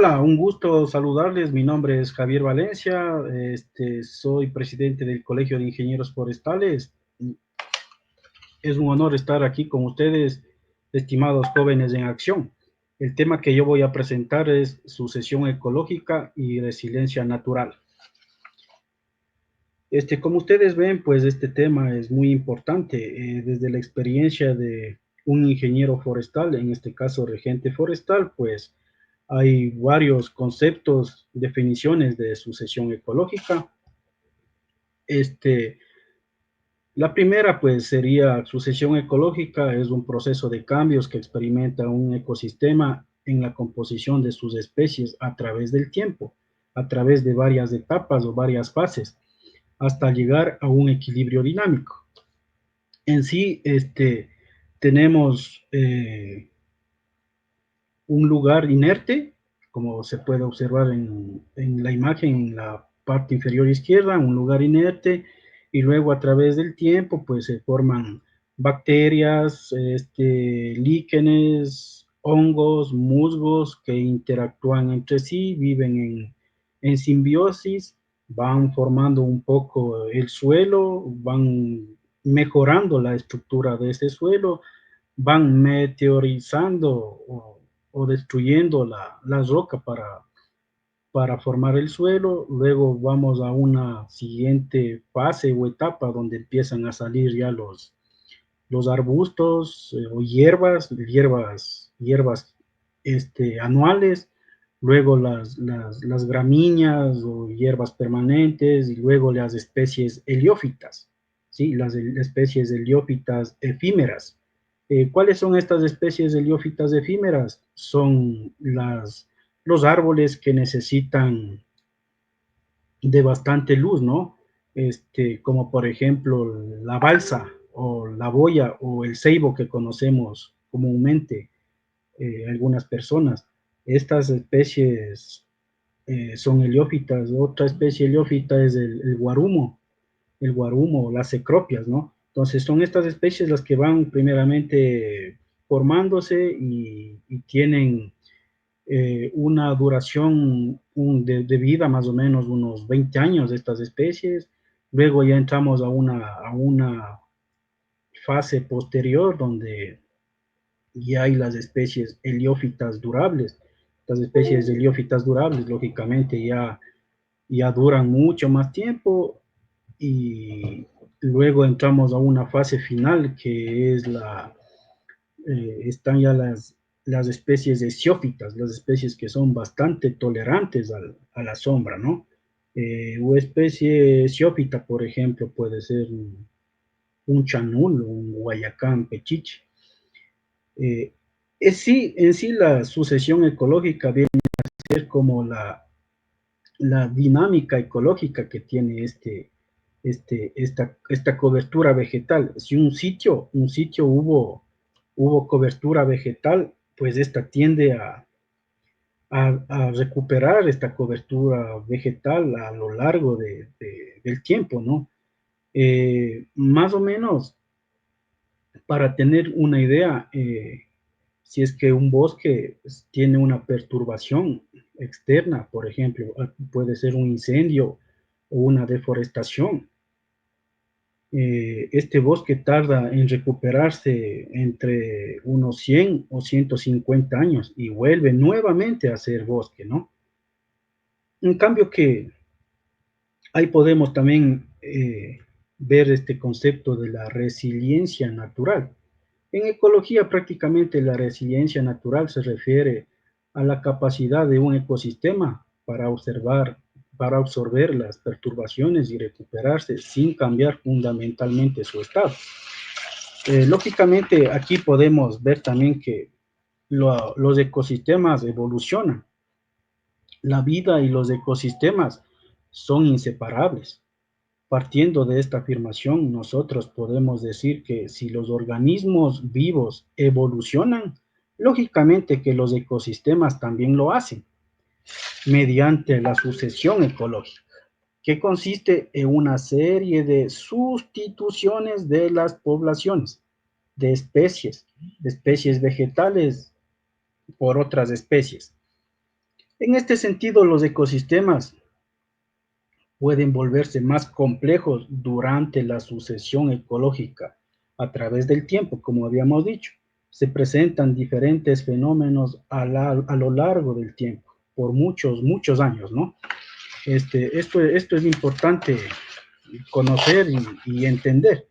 Hola, un gusto saludarles. Mi nombre es Javier Valencia. Soy presidente del Colegio de Ingenieros Forestales. Es un honor estar aquí con ustedes, estimados jóvenes en acción. El tema que yo voy a presentar es sucesión ecológica y resiliencia natural. Como ustedes ven, pues este tema es muy importante. Desde la experiencia de un ingeniero forestal, en este caso regente forestal, pues hay varios conceptos, definiciones de sucesión ecológica. Este, la primera, pues, sería sucesión ecológica, es un proceso de cambios que experimenta un ecosistema en la composición de sus especies a través del tiempo, a través de varias etapas o varias fases, hasta llegar a un equilibrio dinámico. En sí, tenemos un lugar inerte, como se puede observar en la imagen, en la parte inferior izquierda, un lugar inerte, y luego a través del tiempo, pues se forman bacterias, líquenes, hongos, musgos que interactúan entre sí, viven en simbiosis, van formando un poco el suelo, van mejorando la estructura de ese suelo, van meteorizando o destruyendo la roca para formar el suelo. Luego vamos a una siguiente fase o etapa donde empiezan a salir ya los arbustos o hierbas anuales, luego las gramíneas o hierbas permanentes, y luego las especies heliófitas, ¿sí? Las especies heliófitas efímeras. ¿Cuáles son estas especies heliófitas efímeras? Son los árboles que necesitan de bastante luz, ¿no? Como por ejemplo la balsa o la boya o el ceibo que conocemos comúnmente algunas personas. Estas especies son heliófitas. Otra especie heliófita es el guarumo, las cecropias, ¿no? Entonces son estas especies las que van primeramente formándose y tienen una duración de vida más o menos unos 20 años de estas especies. Luego ya entramos a una fase posterior donde ya hay las especies heliófitas durables. Las especies heliófitas durables, lógicamente, ya duran mucho más tiempo, y luego entramos a una fase final que es están ya las especies esciófitas, las especies que son bastante tolerantes a la sombra, ¿no? Una especie esciófita, por ejemplo, puede ser un chanul, un guayacán pechiche. Eh, en sí la sucesión ecológica viene a ser como la dinámica ecológica que tiene esta cobertura vegetal. Si un sitio hubo cobertura vegetal, pues esta tiende a recuperar esta cobertura vegetal a lo largo del tiempo, ¿no? Más o menos, para tener una idea, si es que un bosque tiene una perturbación externa, por ejemplo, puede ser un incendio o una deforestación, este bosque tarda en recuperarse entre unos 100 o 150 años y vuelve nuevamente a ser bosque, ¿no? En cambio que ahí podemos también ver este concepto de la resiliencia natural. En ecología, prácticamente la resiliencia natural se refiere a la capacidad de un ecosistema para absorber las perturbaciones y recuperarse sin cambiar fundamentalmente su estado. Lógicamente, aquí podemos ver también que los ecosistemas evolucionan. La vida y los ecosistemas son inseparables. Partiendo de esta afirmación, nosotros podemos decir que si los organismos vivos evolucionan, lógicamente que los ecosistemas también lo hacen, mediante la sucesión ecológica, que consiste en una serie de sustituciones de las poblaciones de especies vegetales por otras especies. En este sentido, los ecosistemas pueden volverse más complejos durante la sucesión ecológica a través del tiempo, como habíamos dicho. Se presentan diferentes fenómenos a lo largo del tiempo, por muchos años, ¿no? Esto es importante conocer y entender.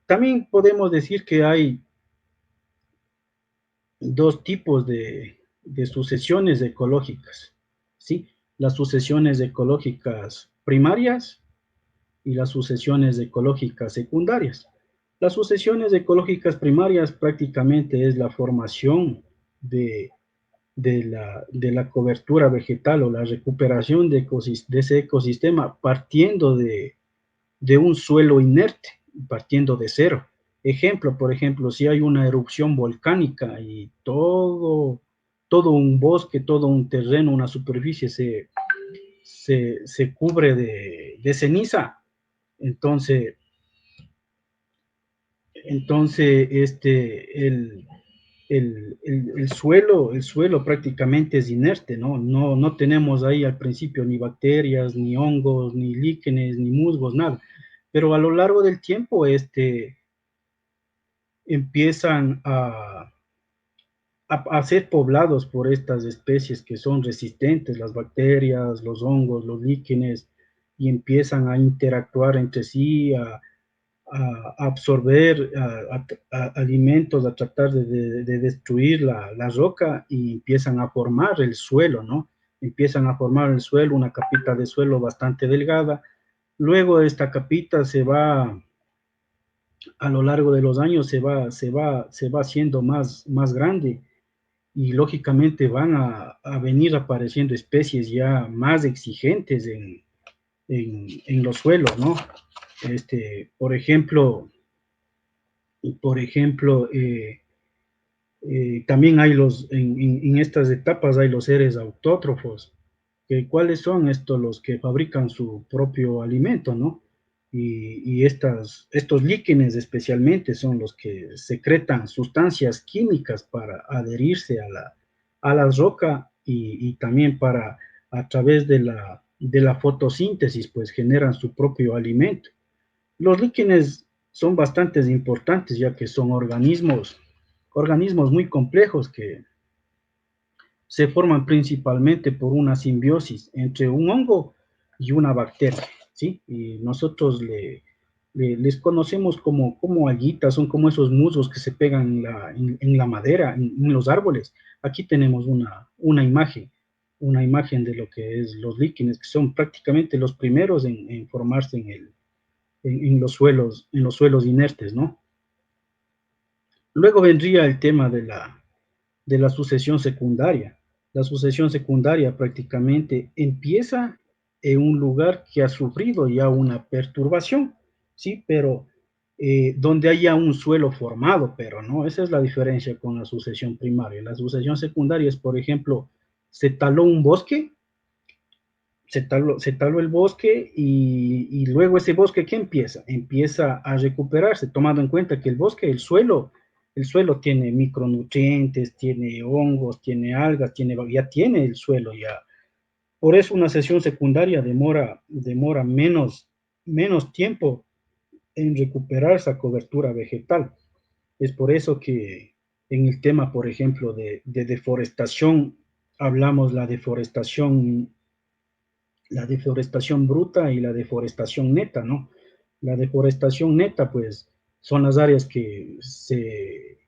También podemos decir que hay dos tipos de sucesiones ecológicas, ¿sí? Las sucesiones ecológicas primarias y las sucesiones ecológicas secundarias. Las sucesiones ecológicas primarias prácticamente es la formación de, de la cobertura vegetal o la recuperación de ese ecosistema partiendo de un suelo inerte, partiendo de cero. Ejemplo, por ejemplo, si hay una erupción volcánica y todo un bosque, todo un terreno, una superficie se cubre de ceniza, entonces, el suelo prácticamente es inerte, ¿no? No tenemos ahí al principio ni bacterias, ni hongos, ni líquenes, ni musgos, nada. Pero a lo largo del tiempo, empiezan a ser poblados por estas especies que son resistentes, las bacterias, los hongos, los líquenes, y empiezan a interactuar entre sí, a absorber alimentos, a tratar de destruir la roca y empiezan a formar el suelo, ¿no? Empiezan a formar el suelo, una capita de suelo bastante delgada. Luego esta capita se va, a lo largo de los años, se va haciendo más grande y lógicamente van a venir apareciendo especies ya más exigentes en los suelos, ¿no? Por ejemplo, también hay en estas etapas hay los seres autótrofos, que cuáles son estos los que fabrican su propio alimento, ¿no? Estos líquenes especialmente son los que secretan sustancias químicas para adherirse a la roca y también para, a través de la fotosíntesis, pues generan su propio alimento. Los líquenes son bastante importantes ya que son organismos muy complejos que se forman principalmente por una simbiosis entre un hongo y una bacteria, ¿sí? Y nosotros les conocemos como alguitas, son como esos musgos que se pegan en la madera, en los árboles. Aquí tenemos una imagen de lo que es los líquenes, que son prácticamente los primeros en formarse en los suelos inertes, ¿no? Luego vendría el tema de la sucesión secundaria. La sucesión secundaria prácticamente empieza en un lugar que ha sufrido ya una perturbación, ¿sí? Pero donde haya un suelo formado, pero no, esa es la diferencia con la sucesión primaria. La sucesión secundaria es, por ejemplo, se taló un bosque, se taló el bosque y luego ese bosque, ¿qué empieza? Empieza a recuperarse, tomando en cuenta que el suelo tiene micronutrientes, tiene hongos, tiene algas, ya tiene el suelo ya. Por eso una sesión secundaria demora menos tiempo en recuperar esa cobertura vegetal. Es por eso que en el tema, por ejemplo, de deforestación, hablamos la deforestación bruta y la deforestación neta, ¿no? La deforestación neta, pues, son las áreas que se,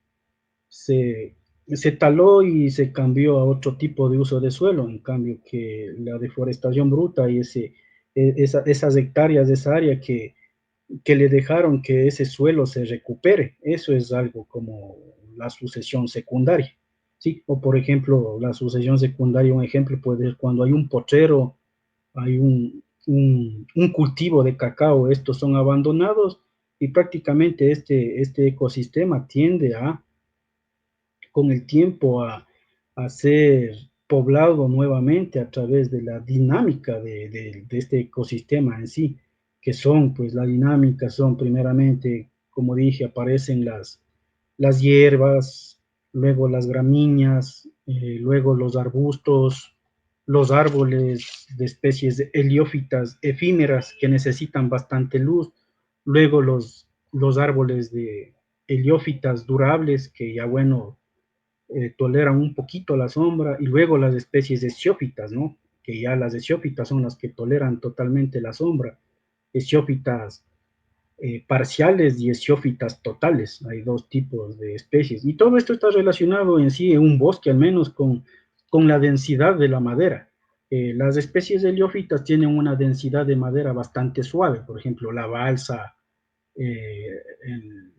se taló y se cambió a otro tipo de uso de suelo, en cambio que la deforestación bruta y esas hectáreas de esa área que le dejaron que ese suelo se recupere, eso es algo como la sucesión secundaria, ¿sí? O por ejemplo, la sucesión secundaria, un ejemplo puede ser cuando hay un potrero, hay un cultivo de cacao, estos son abandonados y prácticamente este ecosistema tiende con el tiempo a ser poblado nuevamente a través de la dinámica de este ecosistema en sí, que son, pues la dinámica son primeramente, como dije, aparecen las hierbas, luego las gramíneas, luego los arbustos, los árboles de especies heliófitas efímeras que necesitan bastante luz, luego los árboles de heliófitas durables que ya bueno toleran un poquito la sombra, y luego las especies esciófitas, ¿no? Que ya las esciófitas son las que toleran totalmente la sombra, esciófitas parciales y esciófitas totales. Hay dos tipos de especies. Y todo esto está relacionado en sí, en un bosque al menos, con la densidad de la madera. Las especies heliófitas tienen una densidad de madera bastante suave, por ejemplo, la balsa, el,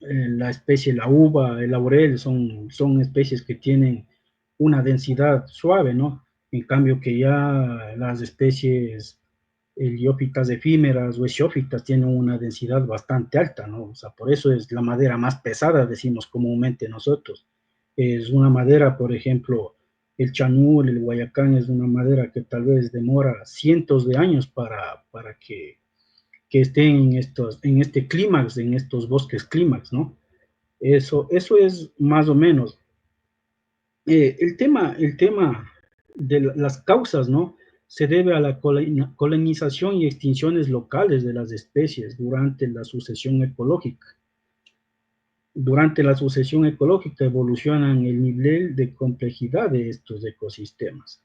la especie, la uva, el laurel, son especies que tienen una densidad suave, ¿no? En cambio que ya las especies heliófitas efímeras o esciófitas tienen una densidad bastante alta, ¿no? O sea, por eso es la madera más pesada, decimos comúnmente nosotros. Es una madera, por ejemplo, el chanul, el guayacán, es una madera que tal vez demora cientos de años para que estén en este clímax, en estos bosques clímax, ¿no? Eso es más o menos. El tema de las causas, ¿no? Se debe a la colonización y extinciones locales de las especies durante la sucesión ecológica. Durante la sucesión ecológica evolucionan el nivel de complejidad de estos ecosistemas.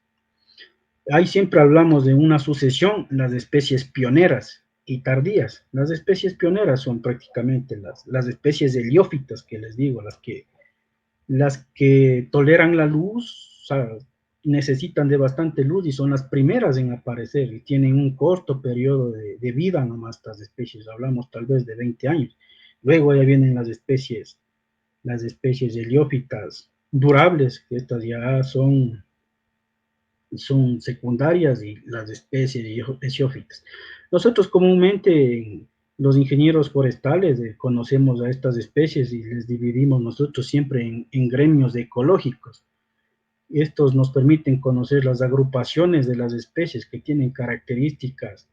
Ahí siempre hablamos de una sucesión, las especies pioneras y tardías. Las especies pioneras son prácticamente las especies heliófitas que les digo, las que toleran la luz, o sea, necesitan de bastante luz y son las primeras en aparecer y tienen un corto periodo de vida nomás estas especies, hablamos tal vez de 20 años. Luego ya vienen las especies heliófitas durables, que estas ya son secundarias, y las especies heliófitas. Nosotros comúnmente, los ingenieros forestales, conocemos a estas especies y les dividimos nosotros siempre en gremios ecológicos. Estos nos permiten conocer las agrupaciones de las especies que tienen características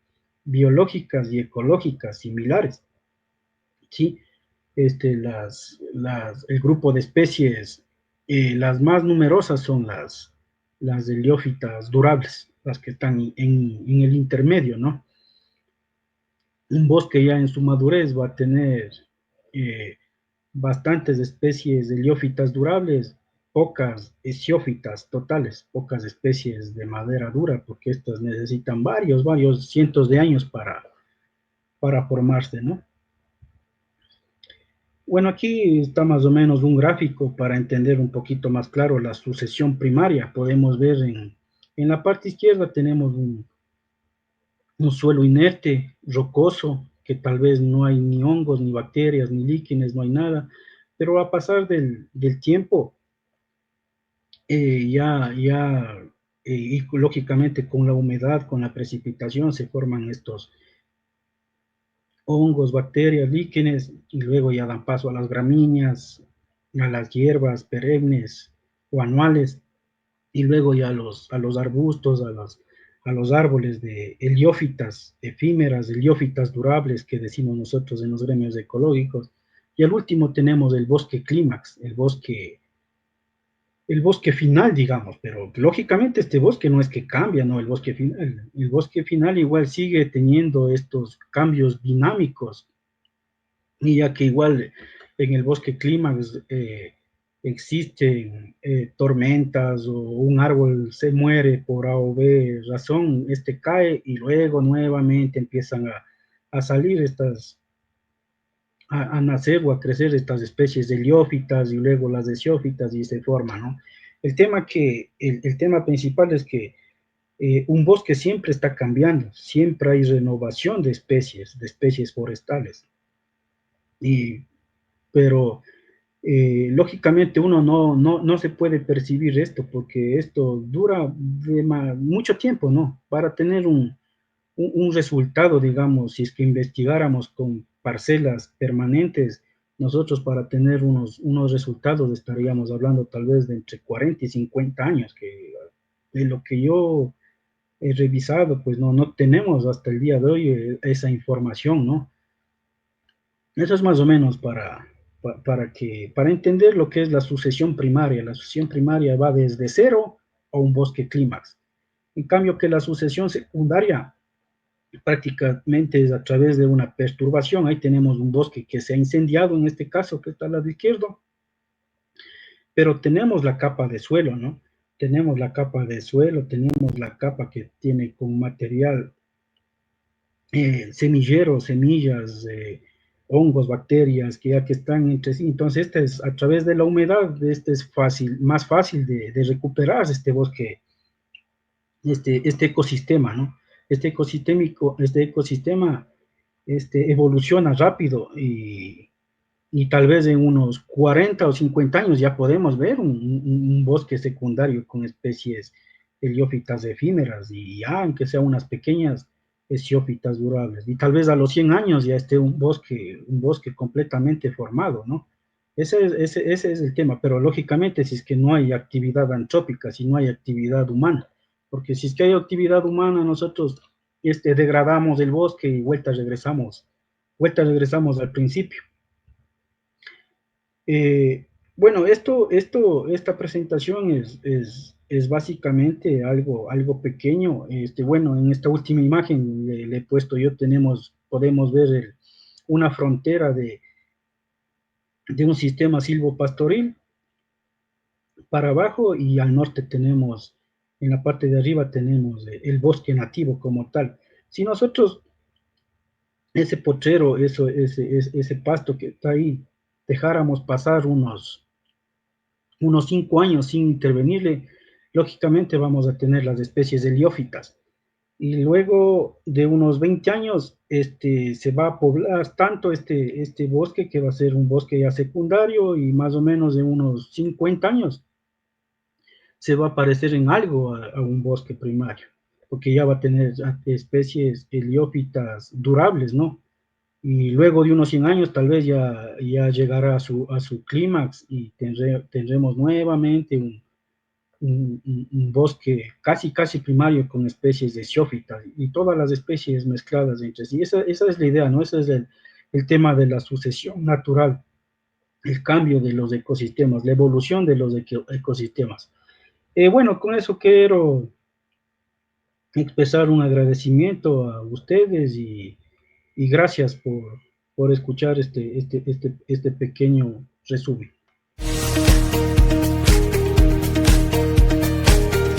biológicas y ecológicas similares. ¿Sí? El grupo de especies, las más numerosas son las heliófitas durables, las que están en el intermedio, ¿no? Un bosque ya en su madurez va a tener eh, bastantes especies de heliófitas durables, pocas esciófitas totales, pocas especies de madera dura, porque estas necesitan varios cientos de años para formarse, ¿no? Bueno, aquí está más o menos un gráfico para entender un poquito más claro la sucesión primaria. Podemos ver en la parte izquierda tenemos un suelo inerte, rocoso, que tal vez no hay ni hongos, ni bacterias, ni líquenes, no hay nada, pero a pasar del tiempo, y lógicamente con la humedad, con la precipitación, se forman estos hongos, bacterias, líquenes, y luego ya dan paso a las gramíneas, a las hierbas perennes o anuales, y luego ya a los arbustos, a los árboles de heliófitas efímeras, heliófitas durables, que decimos nosotros en los gremios ecológicos, y al último tenemos el bosque clímax, el bosque final, digamos, pero lógicamente este bosque no es que cambia, ¿no? El bosque final igual sigue teniendo estos cambios dinámicos, y ya que igual en el bosque clímax existen tormentas, o un árbol se muere por A o B razón, este cae y luego nuevamente empiezan a salir a nacer o a crecer estas especies de heliófitas y luego las esciófitas y se forman, ¿no? El tema principal es que un bosque siempre está cambiando, siempre hay renovación de especies forestales, y, pero lógicamente uno no se puede percibir esto porque esto dura mucho tiempo, ¿no? Para tener un resultado, digamos, si es que investigáramos con parcelas permanentes, nosotros para tener unos resultados estaríamos hablando tal vez de entre 40 y 50 años, que de lo que yo he revisado, pues no tenemos hasta el día de hoy esa información, ¿no? Eso es más o menos para entender lo que es la sucesión primaria. La sucesión primaria va desde cero a un bosque clímax. En cambio que la sucesión secundaria prácticamente es a través de una perturbación. Ahí tenemos un bosque que se ha incendiado, en este caso, que está al lado izquierdo, pero tenemos la capa de suelo, ¿no? Tenemos la capa de suelo, tenemos la capa que tiene con material semilleros, semillas, hongos, bacterias que ya que están entre sí. Entonces, este es a través de la humedad, este es fácil, más fácil de recuperar este bosque, este ecosistema, ¿no? Este ecosistema evoluciona rápido y tal vez en unos 40 o 50 años ya podemos ver un bosque secundario con especies heliófitas efímeras y ya, aunque sean unas pequeñas esciófitas durables. Y tal vez a los 100 años ya esté un bosque completamente formado, ¿no? Ese es el tema, pero lógicamente si es que no hay actividad antrópica, si no hay actividad humana, porque si es que hay actividad humana, nosotros degradamos el bosque y vuelta regresamos al principio. Bueno, esta presentación es básicamente algo pequeño. Bueno, en esta última imagen le he puesto yo, podemos ver una frontera de un sistema silvopastoril para abajo y al norte tenemos, en la parte de arriba tenemos el bosque nativo como tal. Si nosotros ese potrero, ese pasto que está ahí, dejáramos pasar unos 5 años sin intervenirle, lógicamente vamos a tener las especies heliófitas. Y luego de unos 20 años, se va a poblar tanto este bosque que va a ser un bosque ya secundario y más o menos de unos 50 años se va a parecer en algo a un bosque primario, porque ya va a tener especies heliófitas durables, ¿no? Y luego de unos 100 años tal vez ya llegará a su clímax y tendremos nuevamente un bosque casi primario con especies de xófitas y todas las especies mezcladas entre sí. Esa es la idea, ¿no? Ese es el tema de la sucesión natural, el cambio de los ecosistemas, la evolución de los ecosistemas. Bueno, con eso quiero expresar un agradecimiento a ustedes y gracias por escuchar este pequeño resumen.